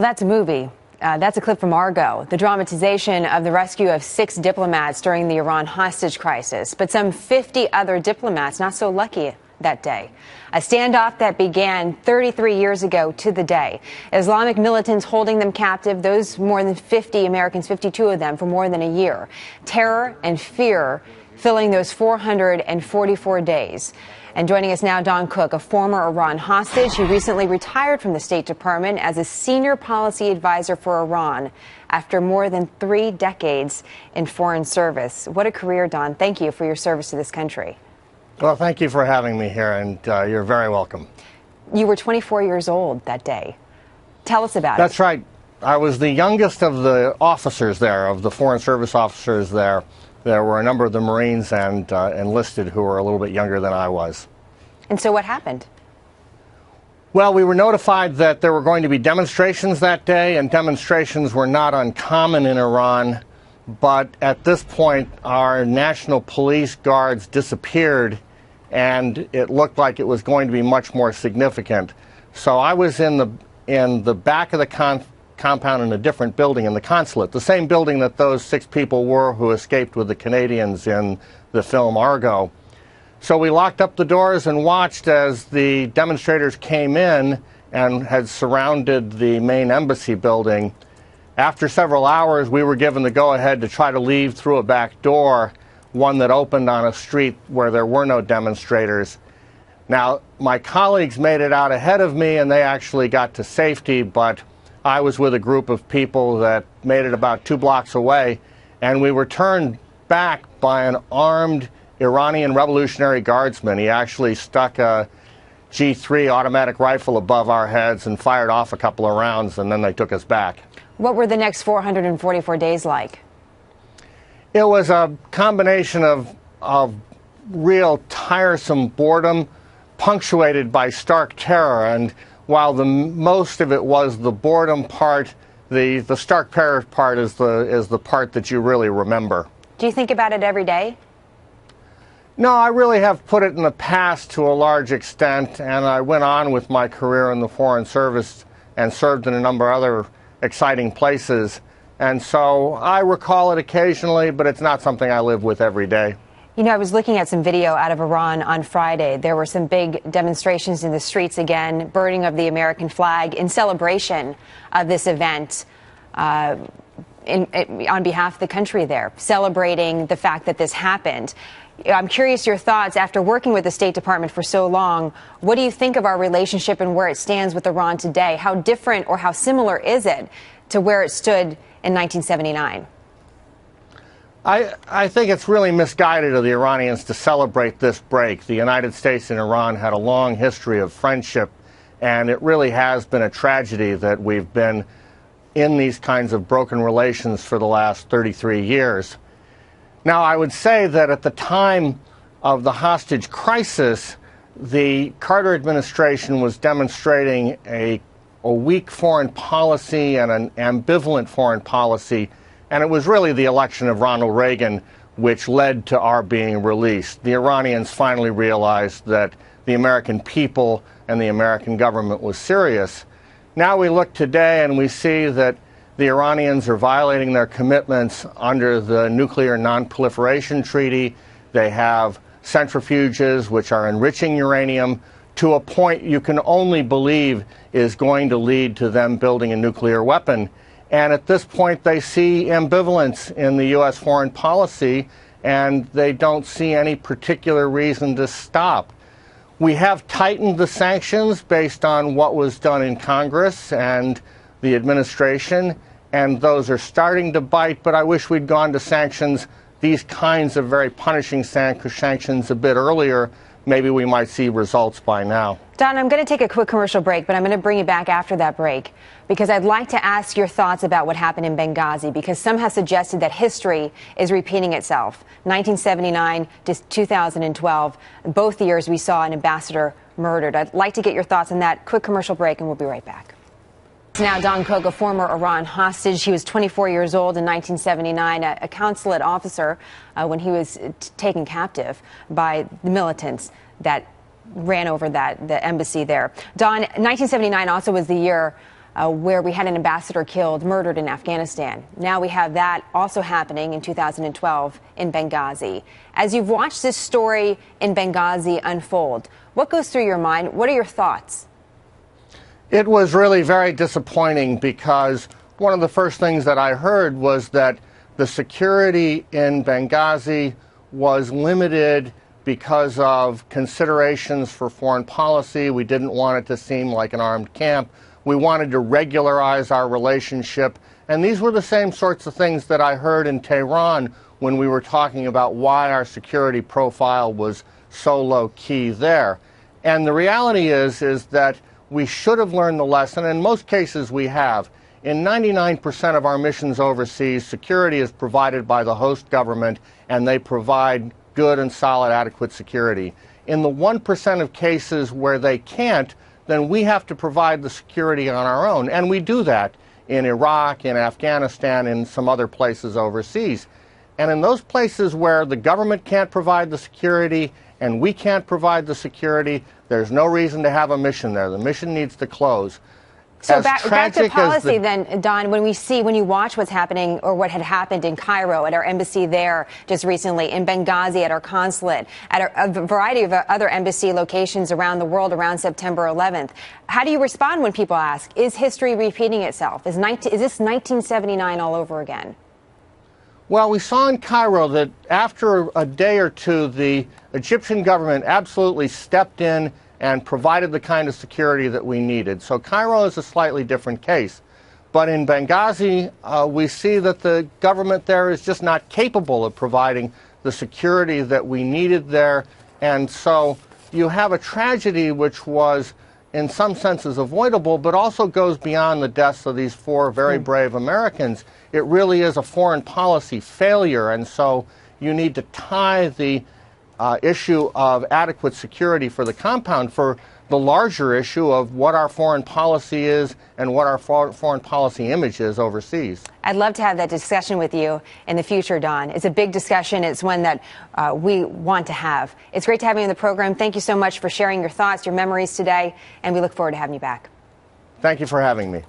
That's a movie. That's a clip from Argo, the dramatization of the rescue of 6 diplomats during the Iran hostage crisis. But some 50 other diplomats not so lucky that day. A standoff that began 33 years ago to the day. Islamic militants holding them captive, those more than 50 Americans, 52 of them, for more than a year. Terror and fear filling those 444 days. And joining us now, Don Cook, a former Iran hostage who recently retired from the State Department as a senior policy advisor for Iran after more than 3 decades in foreign service. What a career, Don. Thank you for your service to this country. Well, thank you for having me here, and you're very welcome. You were 24 years old that day. Tell us about it. That's right. I was the youngest of the officers there, of the Foreign Service officers there. There were a number of the Marines and enlisted who were a little bit younger than I was. And so what happened? Well, we were notified that there were going to be demonstrations that day, and demonstrations were not uncommon in Iran. But at this point, our national police guards disappeared, and it looked like it was going to be much more significant. So I was in the back of the compound in a different building, in the consulate, the same building that those 6 people were who escaped with the Canadians in the film Argo. So we locked up the doors and watched as the demonstrators came in and had surrounded the main embassy building. After several hours, we were given the go-ahead to try to leave through a back door, one that opened on a street where there were no demonstrators. Now, my colleagues made it out ahead of me, and they actually got to safety, but I was with a group of people that made it about 2 blocks away, and we were turned back by an armed Iranian Revolutionary Guardsman. He actually stuck a G3 automatic rifle above our heads and fired off a couple of rounds, and then they took us back. What were the next 444 days like? It was a combination of real tiresome boredom, punctuated by stark terror. And while most of it was the boredom part, the stark terror part is the part that you really remember. Do you think about it every day? No, I really have put it in the past to a large extent, and I went on with my career in the Foreign Service and served in a number of other exciting places. And so I recall it occasionally, but it's not something I live with every day. You know, I was looking at some video out of Iran on Friday. There were some big demonstrations in the streets again, burning of the American flag in celebration of this event on behalf of the country there, celebrating the fact that this happened. I'm curious your thoughts after working with the State Department for so long. What do you think of our relationship and where it stands with Iran today? How different or how similar is it to where it stood in 1979? I think it's really misguided of the Iranians to celebrate this break. The United States and Iran had a long history of friendship, and it really has been a tragedy that we've been in these kinds of broken relations for the last 33 years. Now, I would say that at the time of the hostage crisis, the Carter administration was demonstrating a weak foreign policy and an ambivalent foreign policy, and it was really the election of Ronald Reagan which led to our being released. The Iranians finally realized that the American people and the American government was serious. Now we look today and we see that the Iranians are violating their commitments under the Nuclear Non-Proliferation Treaty. They have centrifuges which are enriching uranium to a point you can only believe is going to lead to them building a nuclear weapon. And at this point, they see ambivalence in the U.S. foreign policy, and they don't see any particular reason to stop. We have tightened the sanctions based on what was done in Congress and the administration, and those are starting to bite, but I wish we'd gone to sanctions, these kinds of very punishing sanctions a bit earlier. Maybe we might see results by now. Don, I'm going to take a quick commercial break, but I'm going to bring you back after that break because I'd like to ask your thoughts about what happened in Benghazi, because some have suggested that history is repeating itself. 1979 to 2012, both years we saw an ambassador murdered. I'd like to get your thoughts on that. Quick commercial break, and we'll be right back. Now, Don Cook, a former Iran hostage. He was 24 years old in 1979, a consulate officer when he was taken captive by the militants that ran over the embassy there. Don, 1979 also was the year where we had an ambassador killed, murdered in Afghanistan. Now we have that also happening in 2012 in Benghazi. As you've watched this story in Benghazi unfold, what goes through your mind? What are your thoughts? It was really very disappointing because one of the first things that I heard was that the security in Benghazi was limited because of considerations for foreign policy. We didn't want it to seem like an armed camp. We wanted to regularize our relationship. And these were the same sorts of things that I heard in Tehran when we were talking about why our security profile was so low key there. And the reality is that we should have learned the lesson. In most cases we have. In 99% of our missions overseas, security is provided by the host government, and they provide good and solid, adequate security. In the 1% of cases where they can't, then we have to provide the security on our own. And we do that in Iraq, in Afghanistan, in some other places overseas. And in those places where the government can't provide the security and we can't provide the security, there's no reason to have a mission there. The mission needs to close. So back to policy then, Don, when you watch what's happening or what had happened in Cairo at our embassy there just recently, in Benghazi at our consulate, at a variety of other embassy locations around the world around September 11th, how do you respond when people ask, is history repeating itself? Is this 1979 all over again? Well, we saw in Cairo that after a day or two, the Egyptian government absolutely stepped in and provided the kind of security that we needed. So Cairo is a slightly different case. But in Benghazi, we see that the government there is just not capable of providing the security that we needed there. And so you have a tragedy which was, in some senses, avoidable, but also goes beyond the deaths of these 4 very brave Americans. It really is a foreign policy failure. And so you need to tie the issue of adequate security for the compound for the larger issue of what our foreign policy is and what our foreign policy image is overseas. I'd love to have that discussion with you in the future, Don. It's a big discussion. It's one that we want to have. It's great to have you on the program. Thank you so much for sharing your thoughts, your memories today, and we look forward to having you back. Thank you for having me.